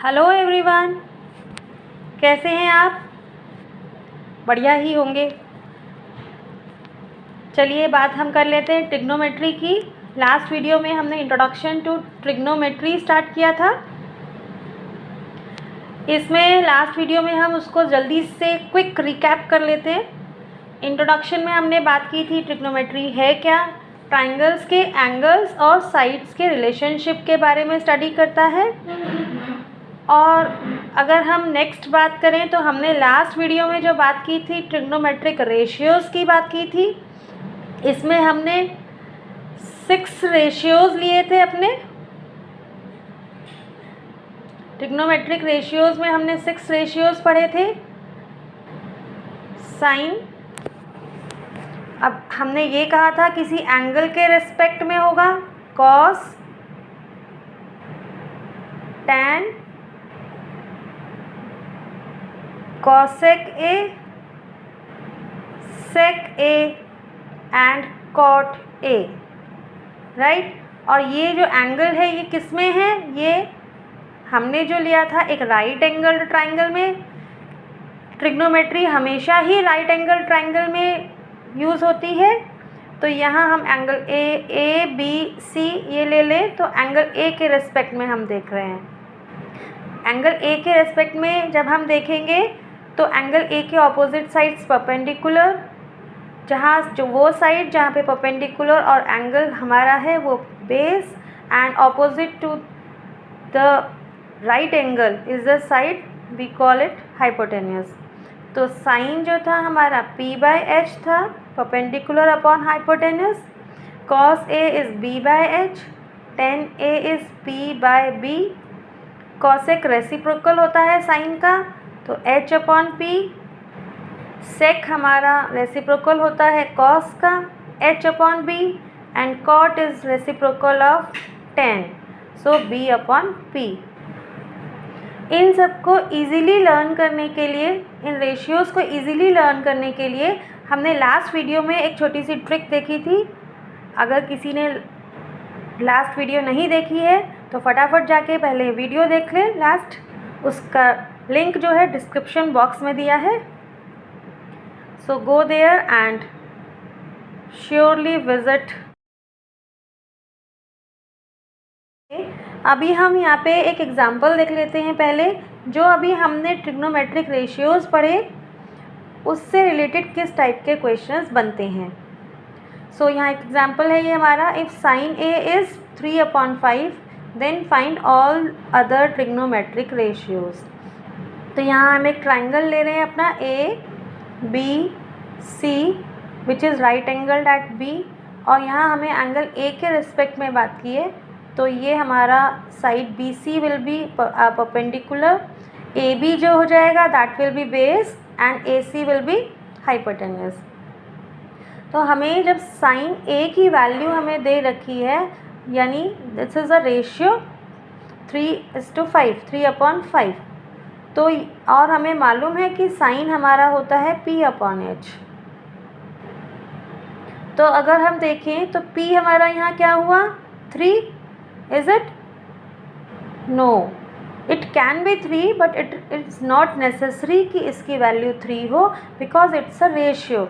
Hello everyone, कैसे हैं आप? बढ़िया ही होंगे। चलिए बात हम कर लेते हैं ट्रिग्नोमेट्री की। लास्ट वीडियो में हमने इंट्रोडक्शन टू ट्रिग्नोमेट्री स्टार्ट किया था। इसमें लास्ट वीडियो में हम उसको जल्दी से क्विक रिकैप कर लेते हैं। इंट्रोडक्शन में हमने बात की थी ट्रिग्नोमेट्री है क्या, ट्राइंगल्स के एंगल्स और साइड्स के रिलेशनशिप के बारे में स्टडी करता है। और अगर हम नेक्स्ट बात करें तो हमने लास्ट वीडियो में जो बात की थी ट्रिग्नोमेट्रिक रेशियोज़ की बात की थी। इसमें हमने 6 रेशियोज़ लिए थे अपने ट्रिग्नोमेट्रिक रेशियोज़ में हमने 6 रेशियोज़ पढ़े थे। साइन, अब हमने ये कहा था किसी एंगल के रिस्पेक्ट में होगा, cos, tan, cosec A, sec A and cot A, right. और ये जो एंगल है ये किस में है? ये हमने जो लिया था एक राइट एंगल ट्राइंगल में। ट्रिग्नोमेट्री हमेशा ही राइट एंगल ट्राइंगल में यूज़ होती है। तो यहाँ हम एंगल ए बी सी ये ले लें तो एंगल ए के रेस्पेक्ट में हम देख रहे हैं। एंगल ए के रेस्पेक्ट में जब हम देखेंगे तो एंगल ए के ऑपोजिट साइड्स परपेंडिकुलर, जहाँ जो वो साइड जहाँ पे परपेंडिकुलर और एंगल हमारा है वो base, and opposite to the right angle is the side we call it hypotenuse. तो साइन जो था हमारा p/h था, perpendicular upon hypotenuse. cos A is b/h, tan A is p/b। cosec reciprocal होता है साइन का, तो h/p। sec हमारा रेसिप्रोकल होता है cos का, h/b, and cot is reciprocal of tan, so b/p। इन सबको इजीली लर्न करने के लिए, इन रेशियोज़ को इजीली लर्न करने के लिए हमने लास्ट वीडियो में एक छोटी सी ट्रिक देखी थी। अगर किसी ने लास्ट वीडियो नहीं देखी है तो फटाफट जाके पहले वीडियो देख लें लास्ट, उसका लिंक जो है डिस्क्रिप्शन बॉक्स में दिया है। So go there and surely visit. अभी हम यहाँ पे एक एग्जांपल देख लेते हैं पहले। जो अभी हमने ट्रिग्नोमेट्रिक रेशियोज़ पढ़े उससे रिलेटेड किस टाइप के क्वेश्चंस बनते हैं। सो यहाँ एक एग्जांपल है ये हमारा, if sine A is 3/5 then find all other trigonometric ratios. तो यहाँ हम एक ट्राइंगल ले रहे हैं अपना A B C which is right angled at B, और यहाँ हमें एंगल ए के रिस्पेक्ट में बात की है। तो ये हमारा side B C will be perpendicular, A B जो हो जाएगा that will be base, and A C will be hypotenuse. तो हमें जब साइन ए की वैल्यू हमें दे रखी है, यानी दिस इज़ अ रेशियो 3:5, 3/5, तो और हमें मालूम है कि साइन हमारा होता है p/h। तो अगर हम देखें तो p हमारा यहाँ क्या हुआ, 3, is it? No, it can be 3 but it's not necessary कि इसकी वैल्यू 3 हो, बिकॉज इट्स अ रेशियो।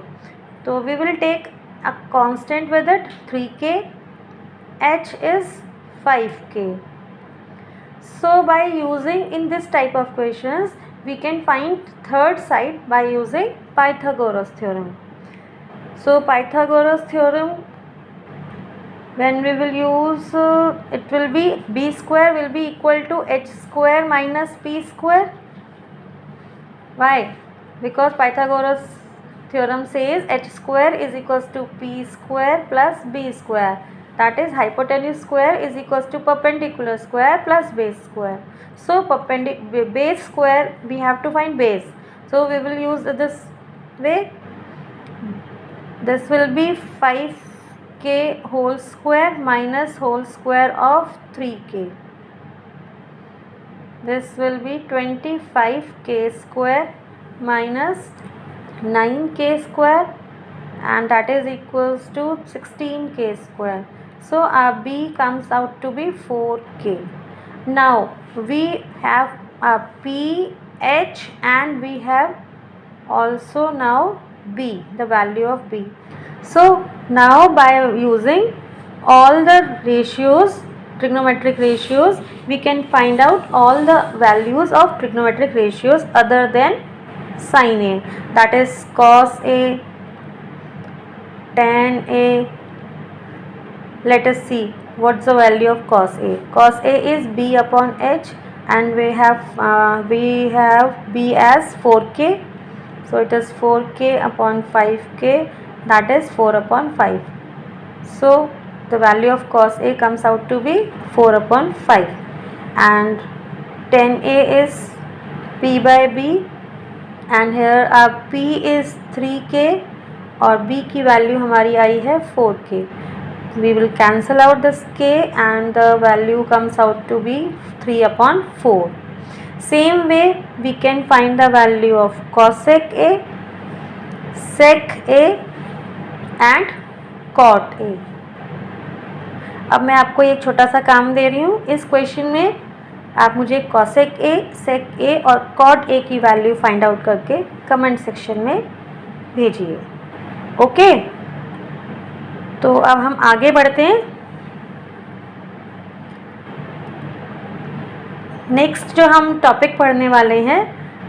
तो we will take a constant with it 3k, h is 5k. So by using in this type of questions we can find third side by using Pythagoras theorem. So Pythagoras theorem, when we will use it will be b square will be equal to h square minus p square. Why? Because Pythagoras theorem says h square is equals to p square plus b square, that is hypotenuse square is equals to perpendicular square plus base square. So base square we have to find base, so we will use this way. This will be 5k whole square minus whole square of 3k. This will be 25k square minus 9k square, and that is equals to 16k square. So our b comes out to be 4k. Now we have a P, H, and we have also now B, the value of B. So now by using all the ratios, trigonometric ratios, we can find out all the values of trigonometric ratios other than sin A, that is cos A, tan A. Let us see what's the value of cos A. Cos A is B upon H, and we have B as 4k, so it is 4k upon 5k, that is 4 upon 5. So the value of cos A comes out to be 4 upon 5, and tan A is P by B, and here our P is 3k और B की value हमारी आई है 4k. We will cancel out this k and the value comes out to be 3 upon 4. Same way we can find the value of cosec A, sec A and cot A. अब मैं आपको एक छोटा सा काम दे रही हूँ. इस क्वेश्चन में आप मुझे cosec A, sec A और cot A की वैल्यू फाइंड आउट करके कमेंट सेक्शन में भेजिए. ओके, तो अब हम आगे बढ़ते हैं. नेक्स्ट जो हम टॉपिक पढ़ने वाले हैं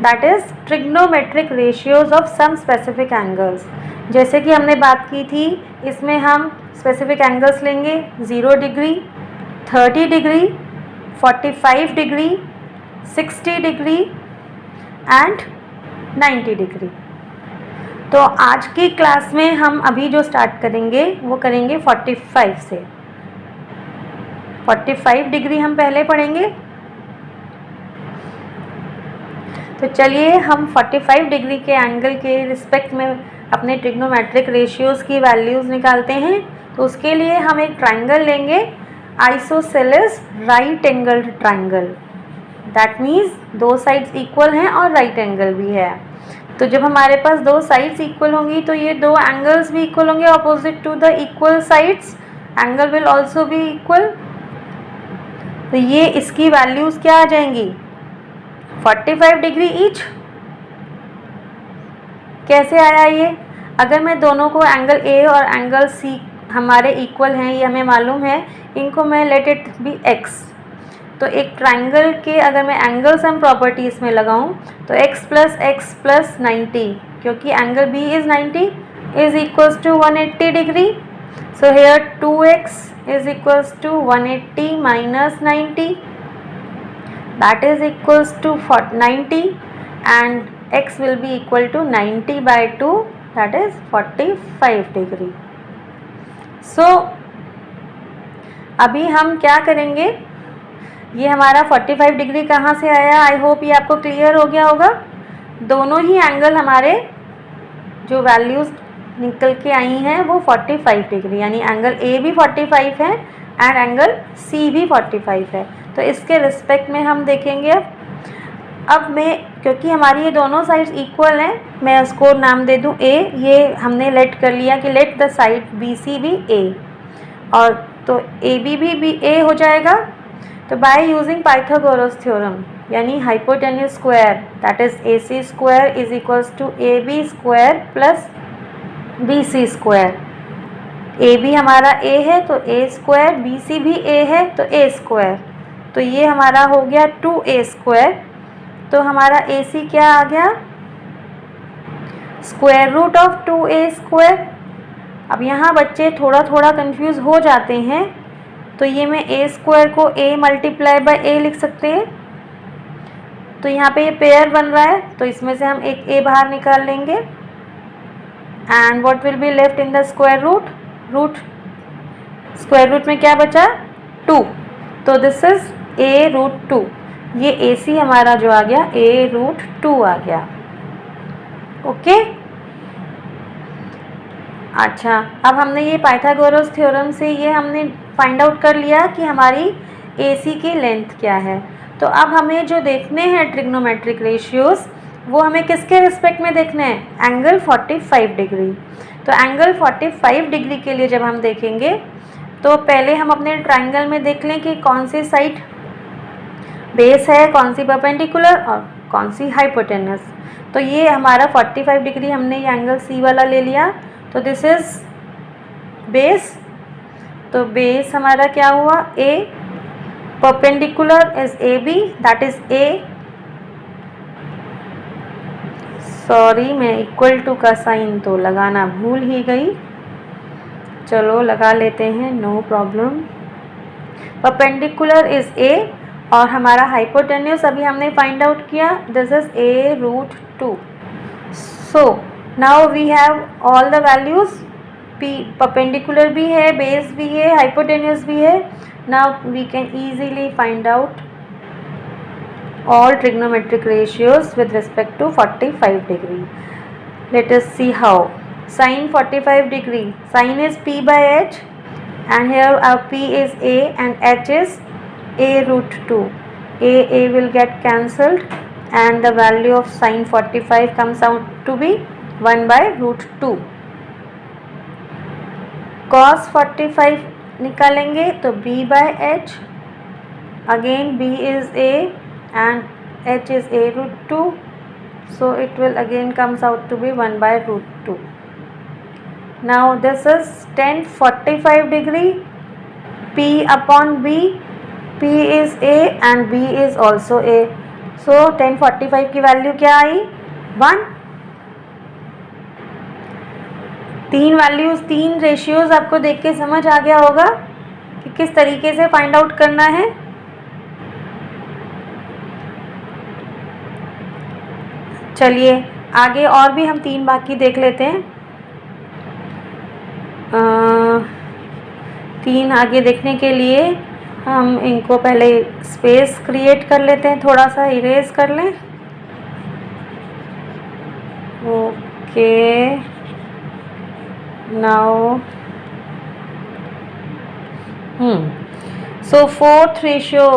that is trigonometric ratios of some specific angles. जैसे कि हमने बात की थी, इसमें हम स्पेसिफिक एंगल्स लेंगे 0 degree, 30 degree, 45 degree, 60 degree and 90 degree. तो आज की क्लास में हम अभी जो स्टार्ट करेंगे वो करेंगे 45 से. 45 डिग्री हम पहले पढ़ेंगे. तो चलिए हम 45 डिग्री के एंगल के रिस्पेक्ट में अपने ट्रिग्नोमेट्रिक रेशियोज़ की वैल्यूज़ निकालते हैं. तो उसके लिए हम एक ट्राइंगल लेंगे, isosceles right angled triangle. That means दो साइड्स इक्वल हैं और राइट एंगल भी है. तो जब हमारे पास दो साइड्स इक्वल होंगी तो ये दो एंगल्स भी इक्वल होंगे. Opposite to the equal sides angle will also be equal. तो ये इसकी वैल्यूज़ क्या आ जाएंगी, 45 डिग्री ईच. कैसे आया ये? अगर मैं दोनों को एंगल ए और एंगल सी हमारे इक्वल हैं, ये हमें मालूम है, इनको मैं लेट इट बी एक्स. तो एक ट्राइंगल के अगर मैं एंगल सम प्रॉपर्टी इसमें लगाऊं तो x प्लस 90, क्योंकि angle B is 90 is equals to 180 degree. So here 2x is equals to 180 minus 90, that is equals to 90, and x will be equal to 90 by 2, that is 45 degree. So अभी हम क्या करेंगे, ये हमारा 45 degree कहाँ से आया? आई होप ये आपको क्लियर हो गया होगा. दोनों ही एंगल हमारे जो वैल्यूज़ निकल के आई हैं वो 45 डिग्री, यानी एंगल ए भी 45 है एंड एंगल सी भी 45 है. तो इसके रिस्पेक्ट में हम देखेंगे. अब मैं, क्योंकि हमारी ये दोनों साइड्स इक्वल हैं, मैं उसको नाम दे दूँ ए. ये हमने लेट कर लिया कि let the side B C भी ए, और तो ए बी भी ए हो जाएगा. तो बाय यूजिंग पाइथागोरस थ्योरम, यानी hypotenuse square that is A C square is equals to A B square plus B C square. A B हमारा A है तो ए स्क्वायर, बी सी भी ए है तो ए स्क्वायर. तो ये हमारा हो गया 2a स्क्वायर. तो हमारा ए सी क्या आ गया, square root of 2a square. अब यहाँ बच्चे थोड़ा थोड़ा कंफ्यूज हो जाते हैं, तो ये मैं ए स्क्वायर को a मल्टीप्लाई बाय a लिख सकते हैं. तो यहाँ पे ये पेयर बन रहा है, तो इसमें से हम एक a बाहर निकाल लेंगे. And what will be left in the square root square root में क्या बचा, 2. तो दिस इज a रूट 2. ये ए सी हमारा जो आ गया a रूट 2 आ गया. ओके. अच्छा, अब हमने ये पाइथागोरस थ्योरम से ये हमने फाइंड आउट कर लिया कि हमारी AC की लेंथ क्या है. तो अब हमें जो देखने हैं ट्रिग्नोमेट्रिक रेशियोज़, वो हमें किसके रिस्पेक्ट में देखने हैं, एंगल 45 डिग्री. तो एंगल 45 डिग्री के लिए जब हम देखेंगे तो पहले हम अपने ट्राइंगल में देख लें कि कौन सी साइड बेस है कौन सी, परपेंडिकुलर और कौन सी, हाइपोटेन्यूस। तो ये हमारा 45 डिग्री हमने ये एंगल सी वाला ले लिया, तो दिस इज बेस। तो बेस हमारा क्या हुआ, a, perpendicular is a b, that is a, sorry मैं इक्वल टू का साइन तो लगाना भूल ही गई, चलो लगा लेते हैं, no problem. Perpendicular is a और हमारा हाइपोटेन्यूस अभी हमने फाइंड आउट किया, this is a√2। So now we have all the values, p perpendicular भी है, बेस भी है, हाइपोटेन्यूस भी है। Now we can easily find out all trigonometric ratios with respect to 45 degree. Let us see how. Sin 45 degree, sin is p by h and here our p is a and h is a√2. A will get cancelled and the value of sin 45 comes out to be 1/√2. cos 45 निकालेंगे तो b by h, again b is a and h is a√2, so it will again comes out to be 1/√2. Now this is tan 45 degree, p upon b, p is a and b is also a, so tan 45 की value क्या आई, 1। तीन values, तीन ratios आपको देख के समझ आ गया होगा कि किस तरीके से फाइंड आउट करना है। चलिए आगे और भी हम तीन बाकी देख लेते हैं। तीन आगे देखने के लिए हम इनको पहले स्पेस क्रिएट कर लेते हैं, थोड़ा सा इरेज कर लें। Okay, now so fourth ratio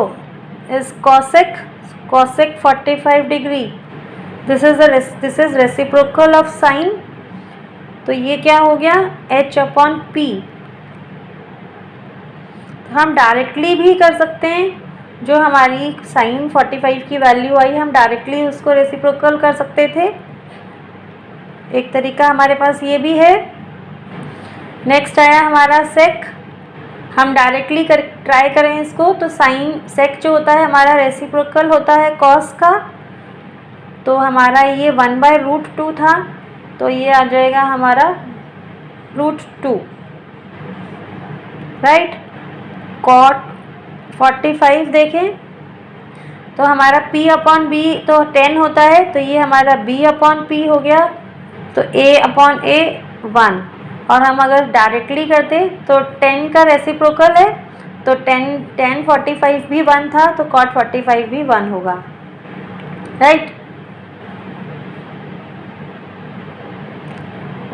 is cosec 45 degree, this is reciprocal of sine, तो ये क्या हो गया, h/p। हम डायरेक्टली भी कर सकते हैं, जो हमारी साइन 45 की वैल्यू आई हम डायरेक्टली उसको रेसिप्रोकल कर सकते थे, एक तरीका हमारे पास ये भी है। नेक्स्ट आया हमारा सेक, हम डायरेक्टली ट्राई करें इसको, तो साइन सेक जो होता है हमारा रेसिप्रोकल होता है कॉस का, तो हमारा ये 1/√2 था, तो ये आ जाएगा हमारा √2, राइट। कॉट 45 देखें तो हमारा p/b तो 10 होता है, तो ये हमारा b/p हो गया, तो a/a 1। और हम अगर डायरेक्टली करते तो 10 का रेसिप्रोकल है, तो 10 45 भी 1 था, तो कॉट 45 भी 1 होगा, राइट।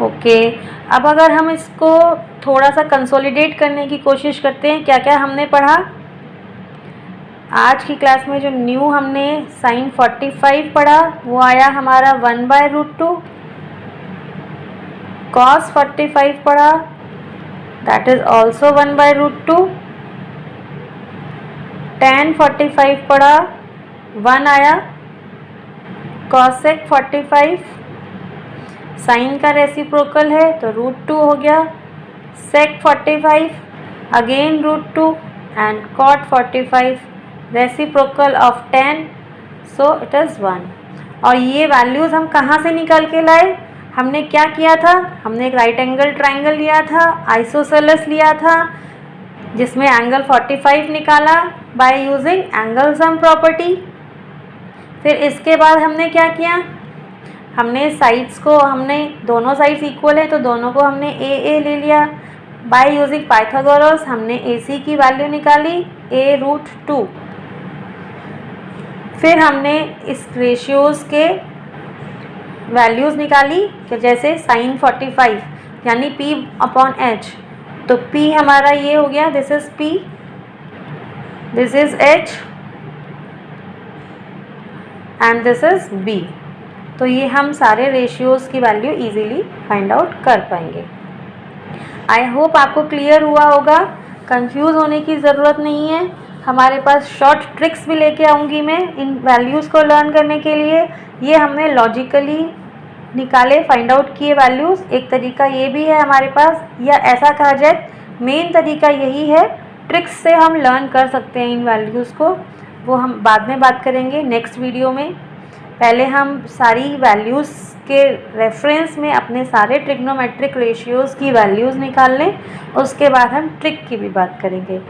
ओके, अब अगर हम इसको थोड़ा सा कंसोलिडेट करने की कोशिश करते हैं, क्या क्या हमने पढ़ा आज की क्लास में। जो न्यू हमने साइन 45 पढ़ा वो आया हमारा 1/√2, कॉस 45 पढ़ा दैट इज ऑल्सो 1/√2, tan 45 पढ़ा 1 आया, कॉसेक 45 साइन का रेसिप्रोकल है तो √2 हो गया, sec 45 again √2 and cot 45 reciprocal of 10, so it is 1। और ये वैल्यूज़ हम कहाँ से निकाल के लाए, हमने क्या किया था, हमने एक राइट एंगल ट्राइंगल लिया था, आइसोसेलेस लिया था, जिसमें एंगल 45 निकाला by using angle sum property. फिर इसके बाद हमने क्या किया, हमने साइड्स को, हमने दोनों साइड्स इक्वल है तो दोनों को हमने a ले लिया, बाय यूजिंग पाइथागोरस हमने AC की वैल्यू निकाली a√2। फिर हमने इस रेशियोज़ के वैल्यूज़ निकाली कि जैसे साइन 45 यानी p/h, तो p हमारा ये हो गया, this is p, this is h and this is b। तो ये हम सारे रेशियोज़ की वैल्यू इजीली फाइंड आउट कर पाएंगे। आई होप आपको क्लियर हुआ होगा, कंफ्यूज होने की ज़रूरत नहीं है। हमारे पास शॉर्ट ट्रिक्स भी लेके आऊँगी मैं इन वैल्यूज़ को लर्न करने के लिए। ये हमने लॉजिकली निकाले, फाइंड आउट किए वैल्यूज़। एक तरीका ये भी है हमारे पास, या ऐसा कहा जाए मेन तरीका यही है। ट्रिक्स से हम लर्न कर सकते हैं इन वैल्यूज़ को, वो हम बाद में बात करेंगे नेक्स्ट वीडियो में। पहले हम सारी वैल्यूज़ के रेफरेंस में अपने सारे ट्रिग्नोमेट्रिक रेशियोज़ की वैल्यूज़ निकाल लें, उसके बाद हम ट्रिक की भी बात करेंगे।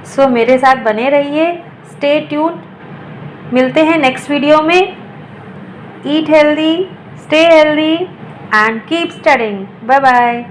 सो मेरे साथ बने रहिए, स्टे ट्यून। मिलते हैं नेक्स्ट वीडियो में। Eat healthy, stay healthy and keep studying. Bye bye.